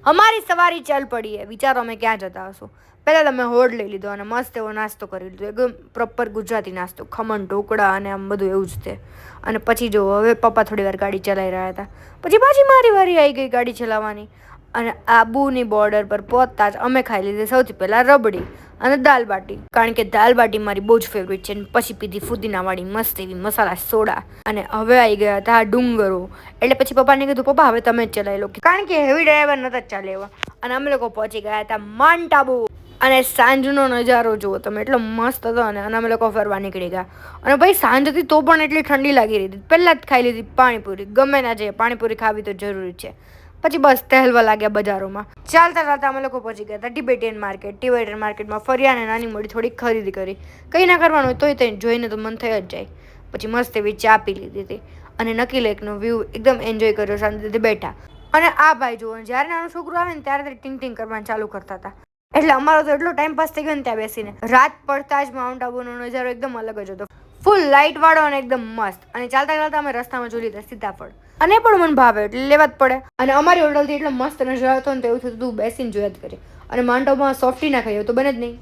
અમારી સવારી ચાલ પડી હે. વિચારો અમે ક્યાં જતા હશું. પહેલાં તમે હોડ લઈ લીધો અને મસ્ત એવો નાસ્તો કરી લીધો, એકદમ પ્રોપર ગુજરાતી નાસ્તો, ખમણ ઢોકળા અને આમ બધું એવું જ તે. અને પછી જો હવે પપ્પા થોડી વાર ગાડી ચલાવી રહ્યા હતા, પછી પાછી મારી વારી આવી ગઈ ગાડી ચલાવવાની. અને આબુની બોર્ડર પર પહોંચતા જ અમે ખાઈ લીધી સૌથી પહેલાં રબડી અને દાલ બાટી, કારણ કે દાલ બાટી મારી બહુ જ ફેવરેટ છે. પછી પીધી ફુદીનાવાળી મસ્ત એવી મસાલા સોડા. અને હવે આવી ગયા હતા ડુંગરો. એટલે પછી પપ્પાને કીધું, પપ્પા હવે તમે જ ચલાવી લો, કારણ કે હેવી ડ્રાઈવર નહોતા ચાલે એવા. અને અમે લોકો પહોંચી ગયા હતા માઉન્ટ આબુ. અને સાંજનો નજારો જુઓ તમે, એટલો મસ્ત હતો. અને અમે લોકો ફરવા નીકળી ગયા. અને ભાઈ સાંજ હતી તો પણ એટલી ઠંડી લાગી રહી હતી. પહેલાં જ ખાઈ લીધી પાણીપુરી. ગમે ના જઈએ, પાણીપુરી ખાવી તો જરૂરી છે. પછી બસ ટહેલવા લાગ્યા બજારોમાં. ચાલતા ચાલતા અમે લોકો પહોંચી ગયા હતા ટિબેટિયન માર્કેટ. ટિબેટિયન માર્કેટમાં ફર્યા અને નાની મોટી થોડીક ખરીદી કરી. કંઈ ના કરવાનું હોય તોય તેને જોઈને તો મન થઈ જ જાય. પછી મસ્ત એવી ચા પી લીધી હતી અને નકી લેકનો વ્યૂ એકદમ એન્જોય કર્યો, શાંતિથી બેઠા. અને આ ભાઈ જુઓ, જ્યારે નાનું છોકરું આવે ને ત્યારે ટિંગ ટિંગ કરવાનું ચાલુ કરતા હતા. એટલે અમારો તો એટલો ટાઈમ પાસ થઈ ગયો ને ત્યાં બેસીને. રાત પડતા જ માઉન્ટ આબુનો નજારો એકદમ અલગ જ હતો, ફૂલ લાઇટ વાળો અને એકદમ મસ્ત. અને ચાલતા ચાલતા અમે રસ્તામાં જોઈ લીધા સીતાફળ, અને એ પણ મને ભાવે એટલે લેવા જ પડે. અને અમારી હોટલથી એટલો મસ્ત નજારો હતો ને તો એવું થતું હતું બેસીને જોયા જ કરીએ. અને માઉન્ટ આબુમાં સોફ્ટી ના ખાઈએ તો બને જ નહીં.